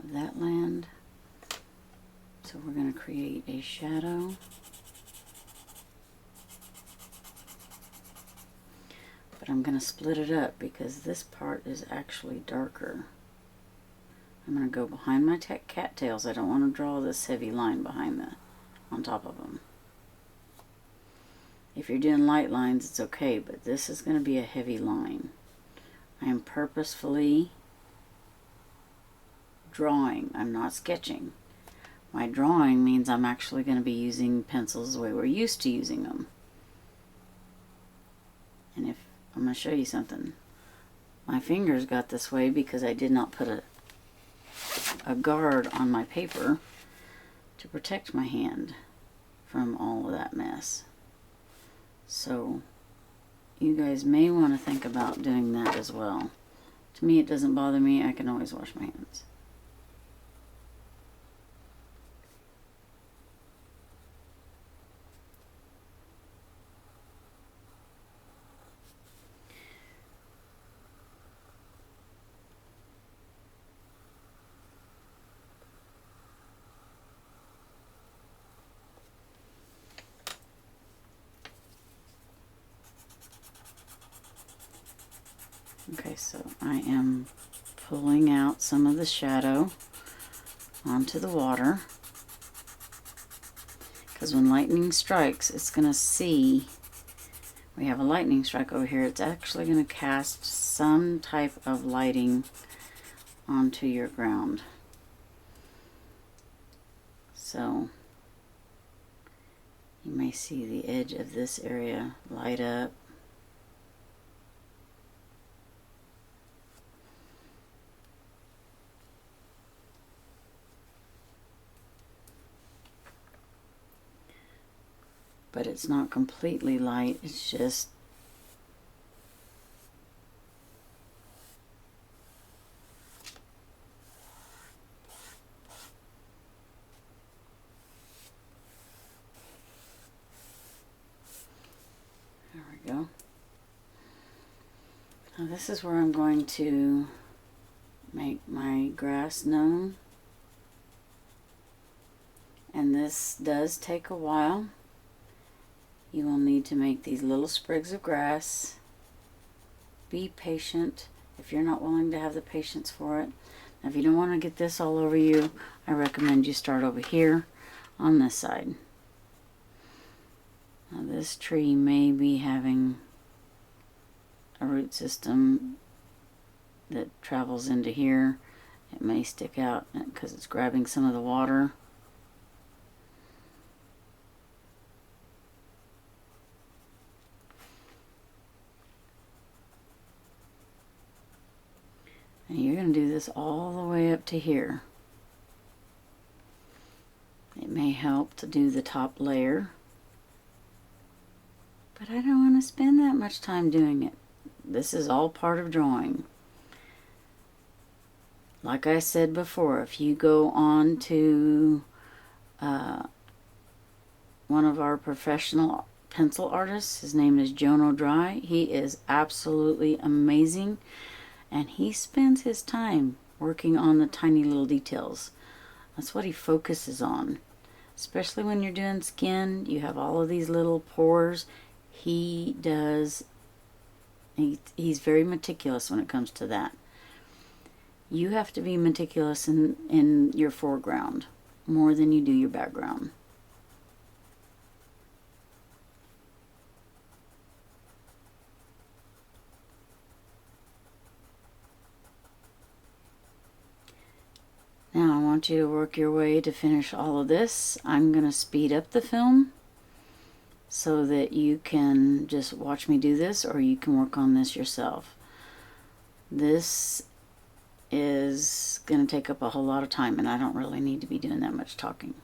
of that land. So we're going to create a shadow. But I'm going to split it up because this part is actually darker. I'm going to go behind my cattails. I don't want to draw this heavy line behind on top of them. If you're doing light lines, it's okay, but this is going to be a heavy line. I am purposefully drawing. I'm not sketching. My drawing means I'm actually going to be using pencils the way we're used to using them. And if I'm going to show you something. My fingers got this way because I did not put a guard on my paper to protect my hand from all of that mess. So you guys may want to think about doing that as well. To me, it doesn't bother me. I can always wash my hands. Okay, so I am pulling out some of the shadow onto the water, because when lightning strikes, it's going to see, we have a lightning strike over here, it's actually going to cast some type of lighting onto your ground. So you may see the edge of this area light up. But it's not completely light, it's just there we go. Now this is where I'm going to make my grass known. And this does take a while. You will need to make these little sprigs of grass. Be patient if you're not willing to have the patience for it. Now, if you don't want to get this all over you, I recommend you start over here on this side. Now this tree may be having a root system that travels into here. It may stick out because it's grabbing some of the water. And you're going to do this all the way up to here. It may help to do the top layer, but I don't want to spend that much time doing it. This is all part of drawing. Like I said before, if you go on to one of our professional pencil artists, his name is Jono Dry. He is absolutely amazing. And he spends his time working on the tiny little details. That's what he focuses on. Especially when you're doing skin, you have all of these little pores. He's very meticulous when it comes to that. You have to be meticulous in your foreground more than you do your background. Now I want you to work your way to finish all of this. I'm going to speed up the film so that you can just watch me do this, or you can work on this yourself. This is going to take up a whole lot of time, and I don't really need to be doing that much talking.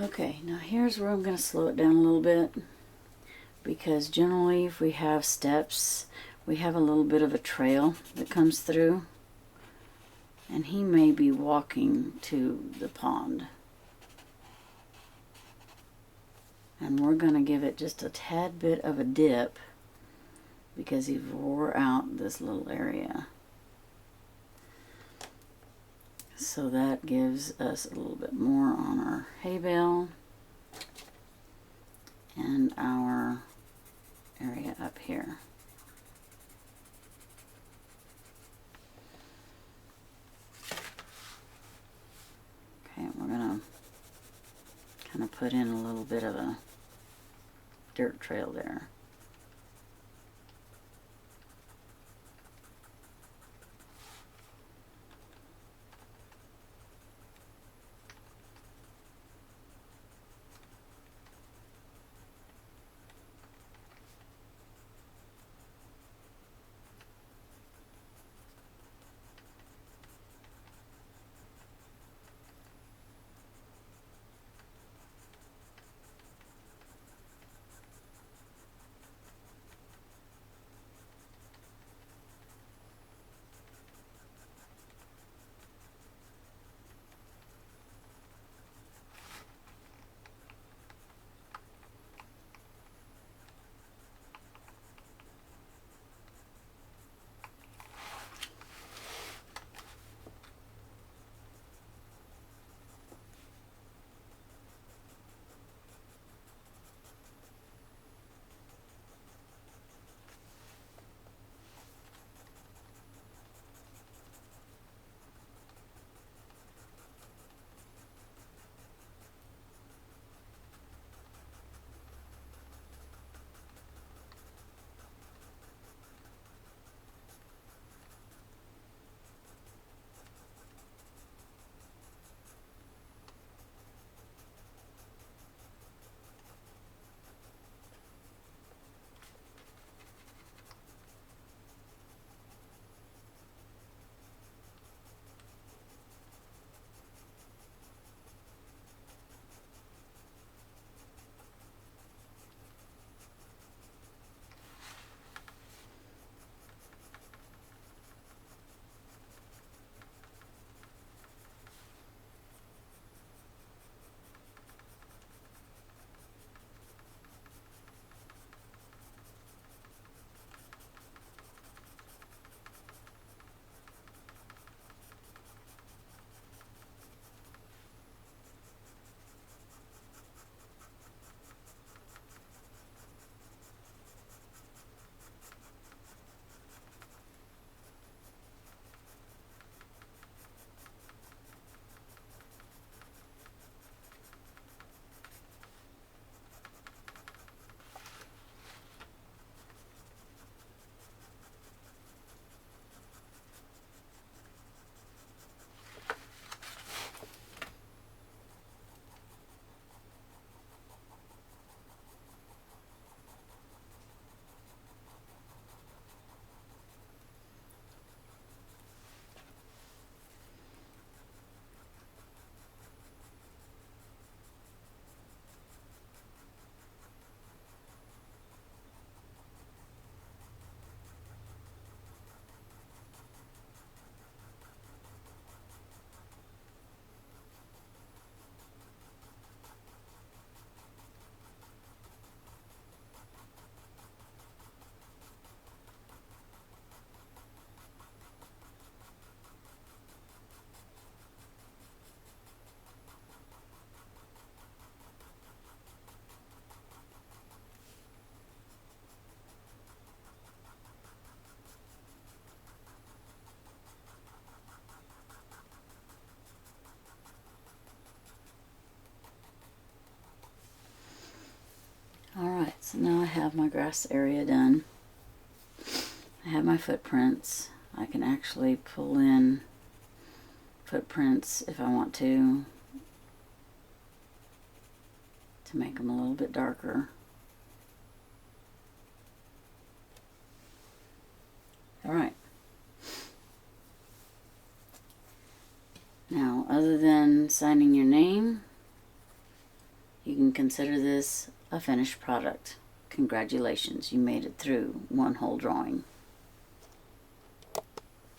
Okay, now here's where I'm going to slow it down a little bit, because generally if we have steps, we have a little bit of a trail that comes through, and he may be walking to the pond. And we're going to give it just a tad bit of a dip because he wore out this little area. So that gives us a little bit more on our hay bale and our area up here. Okay, we're going to kind of put in a little bit of a dirt trail there. Alright, so now I have my grass area done. I have my footprints. I can actually pull in footprints if I want to make them a little bit darker. Alright. Now, other than signing your name, can consider this a finished product. Congratulations, you made it through one whole drawing.